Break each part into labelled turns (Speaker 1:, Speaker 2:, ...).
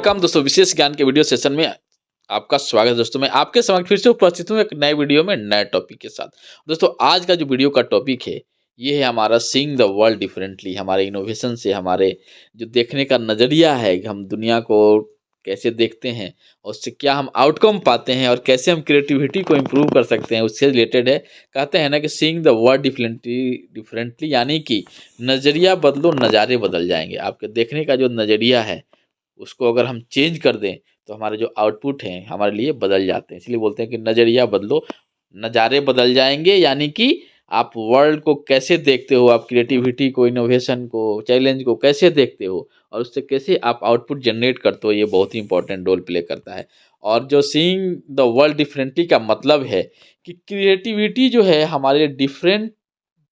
Speaker 1: Welcome दोस्तों, विशेष ज्ञान के वीडियो सेशन में आपका स्वागत है। दोस्तों मैं आपके समक्ष फिर से उपस्थित हूँ एक नए वीडियो में नए टॉपिक के साथ। दोस्तों आज का जो वीडियो का टॉपिक है ये है हमारा सीइंग द वर्ल्ड डिफरेंटली। हमारे इनोवेशन से हमारे जो देखने का नज़रिया है कि हम दुनिया को कैसे देखते हैं और उससे क्या हम आउटकम पाते हैं और कैसे हम क्रिएटिविटी को इम्प्रूव कर सकते हैं, उससे रिलेटेड है। कहते हैं ना कि सीइंग द वर्ल्ड डिफरेंटली यानी कि नज़रिया बदलो नज़ारे बदल जाएंगे। आपके देखने का जो नज़रिया है उसको अगर हम चेंज कर दें तो हमारे जो आउटपुट हैं हमारे लिए बदल जाते हैं। इसलिए बोलते हैं कि नज़रिया बदलो नज़ारे बदल जाएंगे, यानी कि आप वर्ल्ड को कैसे देखते हो, आप क्रिएटिविटी को, इनोवेशन को, चैलेंज को कैसे देखते हो और उससे कैसे आप आउटपुट जनरेट करते हो, ये बहुत ही इंपॉर्टेंट रोल प्ले करता है। और जो सीइंग द वर्ल्ड डिफरेंटली का मतलब है कि क्रिएटिविटी जो है हमारे डिफरेंट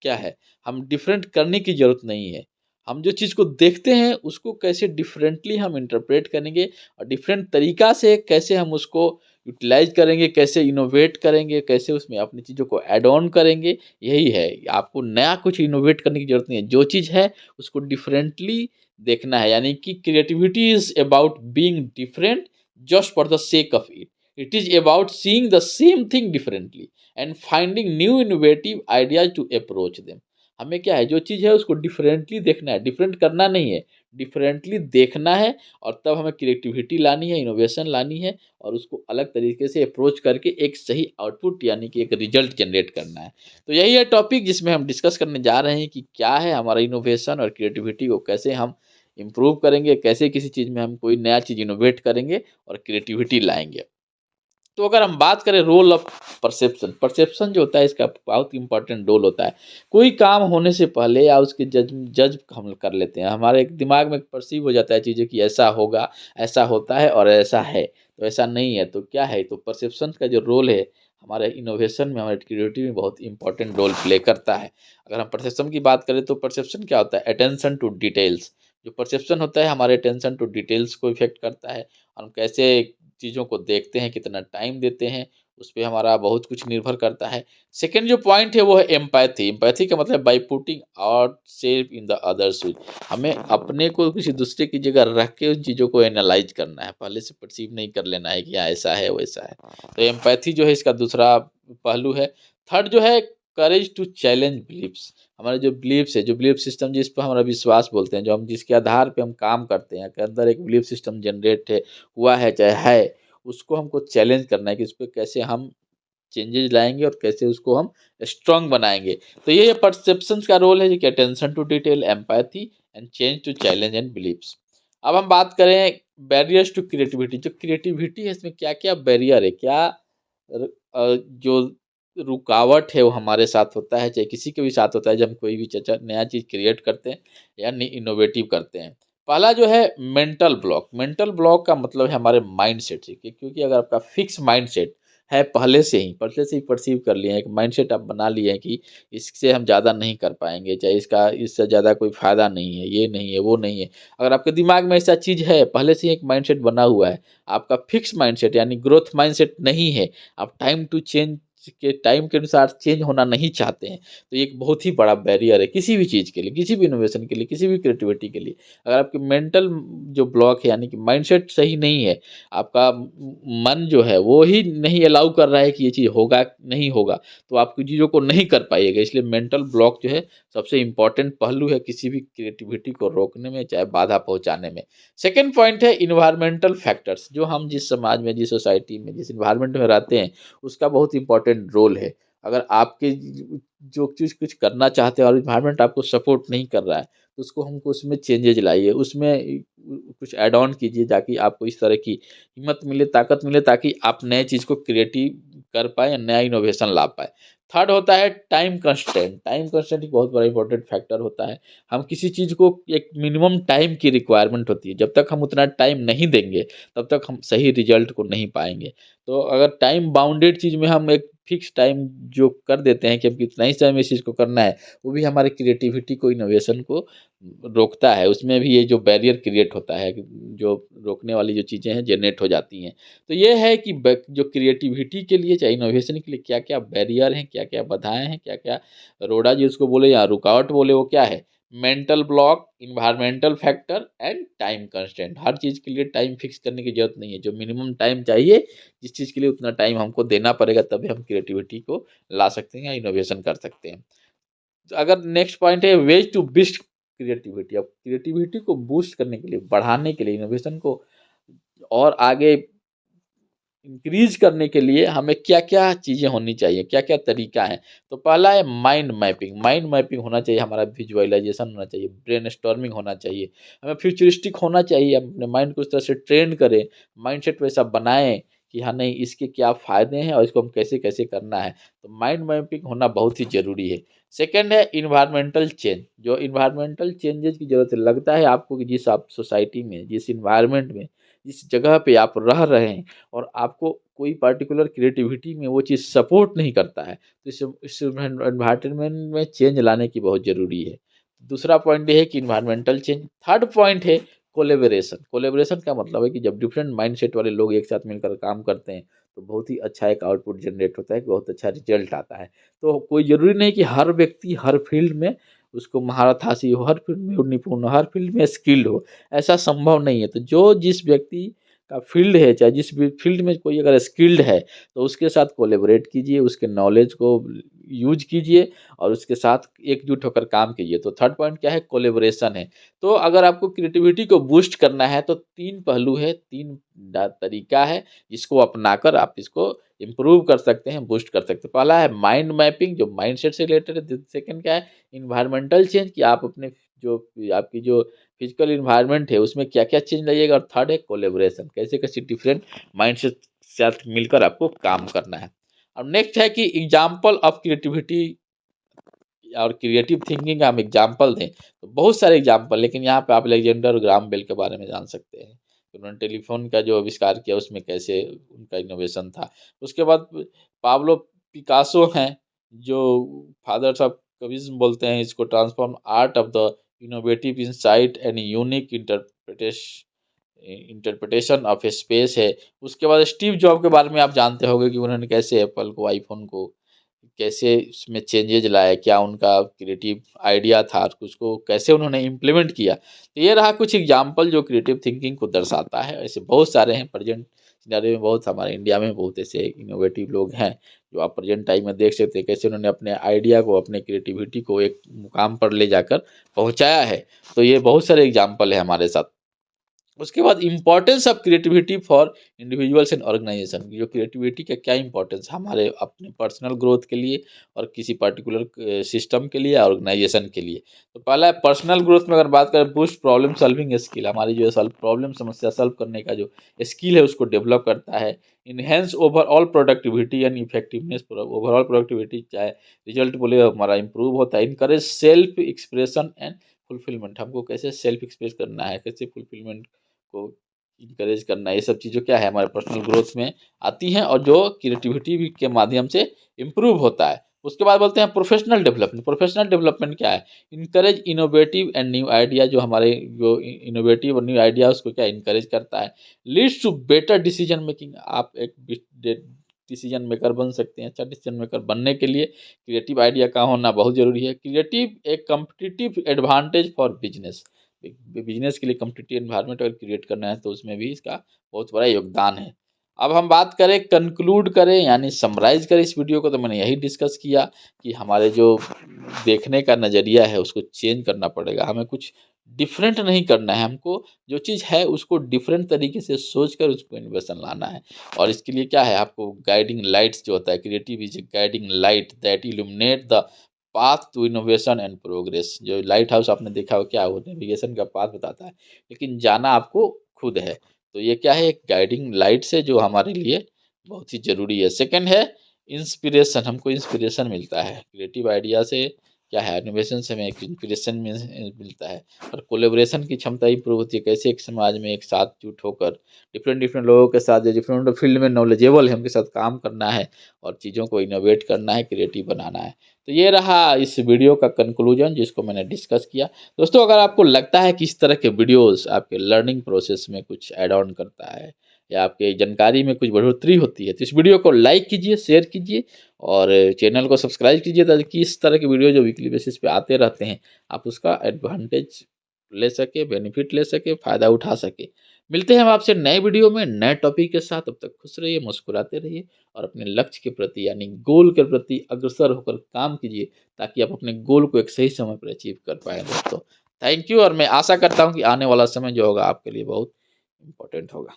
Speaker 1: क्या है, हम डिफरेंट करने की ज़रूरत नहीं है। हम जो चीज़ को देखते हैं उसको कैसे डिफरेंटली हम इंटरप्रेट करेंगे और डिफरेंट तरीक़ा से कैसे हम उसको यूटिलाइज़ करेंगे, कैसे इनोवेट करेंगे, कैसे उसमें अपनी चीज़ों को ऐड ऑन करेंगे, यही है। आपको नया कुछ इनोवेट करने की ज़रूरत नहीं है। जो चीज़ है उसको डिफरेंटली देखना है, यानी कि creativity is about being different just for the sake of it. It is about seeing the same thing differently and finding new innovative ideas to approach them. हमें क्या है, जो चीज़ है उसको डिफरेंटली देखना है, डिफरेंट करना नहीं है, डिफरेंटली देखना है और तब हमें क्रिएटिविटी लानी है, इनोवेशन लानी है और उसको अलग तरीके से अप्रोच करके एक सही आउटपुट यानी कि एक रिजल्ट जनरेट करना है। तो यही है टॉपिक जिसमें हम डिस्कस करने जा रहे हैं कि क्या है हमारा इनोवेशन और क्रिएटिविटी को कैसे हम इम्प्रूव करेंगे, कैसे किसी चीज़ में हम कोई नया चीज़ इनोवेट करेंगे और क्रिएटिविटी लाएंगे। तो अगर हम बात करें रोल ऑफ परसेप्शन, परसेप्शन जो होता है इसका बहुत इंपॉर्टेंट रोल होता है। कोई काम होने से पहले या उसके जज जज हम कर लेते हैं, हमारे एक दिमाग में परसीव हो जाता है चीज़ें कि ऐसा होगा, ऐसा होता है और ऐसा है, तो ऐसा नहीं है तो क्या है। तो परसेप्शन का जो रोल है हमारे इनोवेशन में, हमारे क्रिएटिविटी में बहुत इंपॉर्टेंट रोल प्ले करता है। अगर हम परसेप्शन की बात करें तो परसेप्शन क्या होता है, अटेंशन टू डिटेल्स। जो परसेप्शन होता है हमारे अटेंशन टू डिटेल्स को इफेक्ट करता है। हम कैसे चीज़ों को देखते हैं, कितना टाइम देते हैं, उस पे हमारा बहुत कुछ निर्भर करता है। सेकंड जो पॉइंट है वो है एम्पैथी। एम्पैथी का मतलब by putting ourself in the others shoes. हमें अपने को किसी दूसरे की जगह रख के उन चीज़ों को एनालाइज़ करना है, पहले से परसीव नहीं कर लेना है कि हाँ, ऐसा है, वैसा है। तो एम्पैथी जो है इसका दूसरा पहलू है। थर्ड जो है करेज टू चैलेंज बिलीफ्स। हमारे जो बिलीफ्स है, जो बिलीफ सिस्टम जिस पर हमारा विश्वास बोलते हैं, जो हम जिसके आधार पे हम काम करते हैं, के अंदर एक बिलीफ सिस्टम जनरेट है, हुआ है चाहे है, उसको हमको चैलेंज करना है कि इस पे कैसे हम चेंजेस लाएँगे और कैसे उसको हम स्ट्रॉन्ग बनाएँगे। तो ये परसेप्शंस का रोल है कि attention to detail, empathy and change to challenge and beliefs. अब हम बात करें बैरियर्स टू क्रिएटिविटी। जो क्रिएटिविटी है इसमें क्या-क्या बैरियर है, क्या जो रुकावट है वो हमारे साथ होता है, चाहे किसी के भी साथ होता है जब हम कोई भी नया चीज़ क्रिएट करते हैं या इनोवेटिव करते हैं। पहला जो है मेंटल ब्लॉक। मेंटल ब्लॉक का मतलब है हमारे माइंडसेट से, क्योंकि अगर आपका फिक्स माइंडसेट है, पहले से ही परसीव कर लिए हैं, एक माइंडसेट आप बना लिए हैं कि इससे हम ज़्यादा नहीं कर पाएँगे, चाहे इससे ज़्यादा कोई फ़ायदा नहीं है, ये नहीं है, वो नहीं है। अगर आपके दिमाग में ऐसा चीज़ है, पहले से ही एक माइंडसेट बना हुआ है, आपका फिक्स माइंडसेट यानी ग्रोथ माइंडसेट नहीं है, आप टाइम के अनुसार चेंज होना नहीं चाहते हैं, तो ये एक बहुत ही बड़ा बैरियर है किसी भी चीज़ के लिए, किसी भी इनोवेशन के लिए, किसी भी क्रिएटिविटी के लिए। अगर आपकी मेंटल जो ब्लॉक है यानी कि माइंडसेट सही नहीं है, आपका मन जो है वो ही नहीं अलाउ कर रहा है कि ये चीज़ होगा, नहीं होगा, तो आप चीज़ों को नहीं कर पाइएगा। इसलिए मेंटल ब्लॉक जो है सबसे इम्पोर्टेंट पहलू है किसी भी क्रिएटिविटी को रोकने में, चाहे बाधा पहुँचाने में। सेकंड पॉइंट है एनवायरमेंटल फैक्टर्स। जो हम जिस समाज में, जिस सोसाइटी में, जिस एनवायरनमेंट में रहते हैं, उसका बहुत इंपॉर्टेंट रोल है। अगर आपके जो चीज़ कुछ करना चाहते हैं और एनवायरनमेंट आपको सपोर्ट नहीं कर रहा है, तो उसको हमको उसमें चेंजेज़ लाइए, उसमें कुछ ऐड ऑन कीजिए ताकि आपको इस तरह की हिम्मत मिले, ताकत मिले, ताकि आप नए चीज़ को क्रिएटिव कर पाएँ, नया इनोवेशन ला पाएँ। थर्ड होता है टाइम कंस्ट्रेंट। टाइम कंस्ट्रेंट एक बहुत बड़ा इंपॉर्टेंट फैक्टर होता है। हम किसी चीज़ को एक मिनिमम टाइम की रिक्वायरमेंट होती है, जब तक हम उतना टाइम नहीं देंगे, तब तक हम सही रिजल्ट को नहीं पाएँगे। तो अगर टाइम बाउंडेड चीज़ में हम एक फिक्स टाइम जो कर देते हैं कि हमको इतना ही समय में इस चीज़ को करना है, वो भी हमारी क्रिएटिविटी को, इनोवेशन को रोकता है। उसमें भी ये जो बैरियर क्रिएट होता है, जो रोकने वाली जो चीज़ें हैं जनरेट हो जाती हैं। तो ये है कि जो क्रिएटिविटी के लिए, चाहे इनोवेशन के लिए क्या-क्या बैरियर हैं, क्या-क्या बाधाएँ हैं, क्या-क्या रोड़ा जिसको बोले या रुकावट बोले, वो क्या है? Mental block, environmental factor and time constraint. हर चीज़ के लिए टाइम फिक्स करने की ज़रूरत नहीं है, जो मिनिमम टाइम चाहिए जिस चीज़ के लिए उतना टाइम हमको देना पड़ेगा, तभी हम क्रिएटिविटी को ला सकते हैं या इनोवेशन कर सकते हैं। तो अगर नेक्स्ट पॉइंट है वेज टू बिस्ट क्रिएटिविटी। अब क्रिएटिविटी को बूस्ट करने के लिए, बढ़ाने के लिए, इनोवेशन को और आगे इंक्रीज करने के लिए हमें क्या क्या चीज़ें होनी चाहिए, क्या क्या तरीका है। तो पहला है माइंड मैपिंग। माइंड मैपिंग होना चाहिए, हमारा विजुअलाइजेशन होना चाहिए, ब्रेनस्टॉर्मिंग होना चाहिए, हमें फ्यूचरिस्टिक होना चाहिए, अपने माइंड को उस तरह से ट्रेन करें, माइंडसेट वैसा बनाएं कि हाँ नहीं इसके क्या फ़ायदे हैं और इसको हम कैसे कैसे करना है। तो माइंड मैपिंग होना बहुत ही ज़रूरी है। सेकेंड है इन्वायरमेंटल चेंज। जो इन्वायरमेंटल चेंजेस की ज़रूरत है, लगता है आपको कि जिस आप सोसाइटी में, जिस इन्वायरमेंट में, जिस जगह पे आप रह रहे हैं और आपको कोई पार्टिकुलर क्रिएटिविटी में वो चीज़ सपोर्ट नहीं करता है, तो इस एनवायरनमेंट में चेंज लाने की बहुत ज़रूरी है। दूसरा पॉइंट ये है कि इन्वायरमेंटल चेंज। थर्ड पॉइंट है कोलैबोरेशन। कोलैबोरेशन का मतलब है कि जब डिफरेंट माइंडसेट वाले लोग एक साथ मिलकर काम करते हैं तो बहुत ही अच्छा एक आउटपुट जनरेट होता है, बहुत अच्छा रिजल्ट आता है। तो कोई ज़रूरी नहीं कि हर व्यक्ति हर फील्ड में उसको महारत हासिल हो, हर फील्ड में निपुण हो, हर फील्ड में स्किल्ड हो, ऐसा संभव नहीं है। तो जो जिस व्यक्ति का फील्ड है, चाहे जिस भी फील्ड में कोई अगर स्किल्ड है तो उसके साथ कोलैबोरेट कीजिए, उसके नॉलेज को यूज कीजिए और उसके साथ एकजुट होकर काम कीजिए। तो थर्ड पॉइंट क्या है, कोलैबोरेशन है। तो अगर आपको क्रिएटिविटी को बूस्ट करना है तो तीन पहलू है, तीन तरीका है जिसको अपनाकर आप इसको इम्प्रूव कर सकते हैं, बूस्ट कर सकते हैं। पहला है माइंड मैपिंग, जो माइंडसेट से रिलेटेड है। सेकंड क्या है, इन्वायरमेंटल चेंज, कि आप अपने जो आपकी जो फिजिकल इन्वायरमेंट है उसमें क्या क्या चेंज लाइएगा। और थर्ड है कोलेबोरेशन, कैसे कैसे डिफरेंट माइंड से साथ मिलकर आपको काम करना है। अब नेक्स्ट है कि एग्जाम्पल ऑफ क्रिएटिविटी और क्रिएटिव थिंकिंग का हम एग्जाम्पल दें तो बहुत सारे एग्जाम्पल, लेकिन यहाँ पे आप अलेक्जेंडर ग्राहम बेल के बारे में जान सकते हैं। उन्होंने टेलीफोन का जो आविष्कार किया उसमें कैसे उनका इनोवेशन था। उसके बाद पाब्लो पिकासो हैं, जो फादर्स ऑफ कविज्म बोलते हैं इसको, transform art of the innovative insight and unique interpretation of A space है। उसके बाद स्टीव जॉब के बारे में आप जानते होंगे कि उन्होंने कैसे एप्पल को, आईफोन को कैसे उसमें चेंजेज लाए, क्या उनका क्रिएटिव आइडिया था, उसको कैसे उन्होंने इम्प्लीमेंट किया। तो ये रहा कुछ एग्जाम्पल जो क्रिएटिव थिंकिंग को दर्शाता है। ऐसे बहुत सारे हैं प्रेजेंट सिनेरियो में, बहुत हमारे इंडिया में बहुत ऐसे इनोवेटिव लोग हैं जो आप प्रेजेंट टाइम में देख सकते हैं कैसे उन्होंने अपने आइडिया को, अपने क्रिएटिविटी को एक मुकाम पर ले जाकर पहुंचाया है। तो ये बहुत सारे एग्जाम्पल है हमारे साथ। उसके बाद importance of creativity for individuals and organisation. जो क्रिएटिविटी का क्या इंपॉर्टेंस हमारे अपने पर्सनल ग्रोथ के लिए और किसी पर्टिकुलर सिस्टम के लिए, ऑर्गेनाइजेशन के लिए। तो पहला है पर्सनल ग्रोथ में अगर बात करें, बूस्ट प्रॉब्लम सॉल्विंग स्किल। हमारी जो सॉल्व प्रॉब्लम, समस्या सॉल्व करने का जो स्किल है उसको डेवलप करता है। Enhance overall productivity and effectiveness. Overall productivity चाहे रिजल्ट बोले हमारा इंप्रूव होता है। Encourage self expression and fulfilment. हमको कैसे सेल्फ एक्सप्रेस करना है, कैसे फुलफिलमेंट को इनकरेज करना है, ये सब चीज़ें क्या है हमारे पर्सनल ग्रोथ में आती हैं और जो क्रिएटिविटी भी के माध्यम से इम्प्रूव होता है। उसके बाद बोलते हैं प्रोफेशनल डेवलपमेंट। प्रोफेशनल डेवलपमेंट क्या है, encourage innovative and new idea. जो हमारे जो इनोवेटिव और न्यू आइडिया उसको क्या इनकरेज करता है। Leads to better decision making. आप एक डिसीजन मेकर बन सकते हैं। अच्छा डिसीजन मेकर बनने के लिए क्रिएटिव आइडिया का होना बहुत ज़रूरी है। क्रिएटिव एक competitive advantage for business. Business के लिए कम्पिटिटिव एनवायरनमेंट अगर क्रिएट करना है तो उसमें भी इसका बहुत बड़ा योगदान है। अब हम बात करें, कंक्लूड करें यानी समराइज करें इस वीडियो को, तो मैंने यही डिस्कस किया कि हमारे जो देखने का नज़रिया है उसको चेंज करना पड़ेगा। हमें कुछ डिफरेंट नहीं करना है, हमको जो चीज़ है उसको डिफरेंट तरीके से सोच कर उसको इन्वेशन लाना है। और इसके लिए क्या है, आपको गाइडिंग लाइट्स जो होता है, creative is a guiding light that illuminate the path to innovation and progress. जो लाइट हाउस आपने देखा हो क्या हो, नेविगेशन का पाथ बताता है, लेकिन जाना आपको खुद है। तो ये क्या है, एक गाइडिंग लाइट से जो हमारे लिए बहुत ही ज़रूरी है। सेकंड है इंस्पिरेशन। हमको इंस्पिरेशन मिलता है क्रिएटिव आइडिया से, क्या है इनोवेशन से हमें एक इंस्पिरेशन मिलता है। और कोलेब्रेशन की क्षमता इंप्रूव होती है, कैसे एक समाज में एक साथ जुट होकर डिफरेंट डिफरेंट लोगों के साथ जो डिफरेंट फील्ड में नॉलेजेबल है उनके साथ काम करना है और चीज़ों को इनोवेट करना है, क्रिएटिव बनाना है। तो ये रहा इस वीडियो का कंक्लूजन जिसको मैंने डिस्कस किया। दोस्तों अगर आपको लगता है कि इस तरह के वीडियोस आपके लर्निंग प्रोसेस में कुछ ऐड ऑन करता है या आपके जानकारी में कुछ बढ़ोतरी होती है तो इस वीडियो को लाइक कीजिए, शेयर कीजिए और चैनल को सब्सक्राइब कीजिए ताकि इस तरह के वीडियो जो वीकली बेसिस पे आते रहते हैं आप उसका एडवांटेज ले सके, बेनिफिट ले सके, फ़ायदा उठा सके। मिलते हैं हम आपसे नए वीडियो में नए टॉपिक के साथ। तब तक खुश रहिए, मुस्कुराते रहिए और अपने लक्ष्य के प्रति यानी गोल के प्रति अग्रसर होकर काम कीजिए ताकि आप अपने गोल को एक सही समय पर अचीव कर पाएँ दोस्तों। थैंक यू और मैं आशा करता हूँ कि आने वाला समय जो होगा आपके लिए बहुत इम्पोर्टेंट होगा।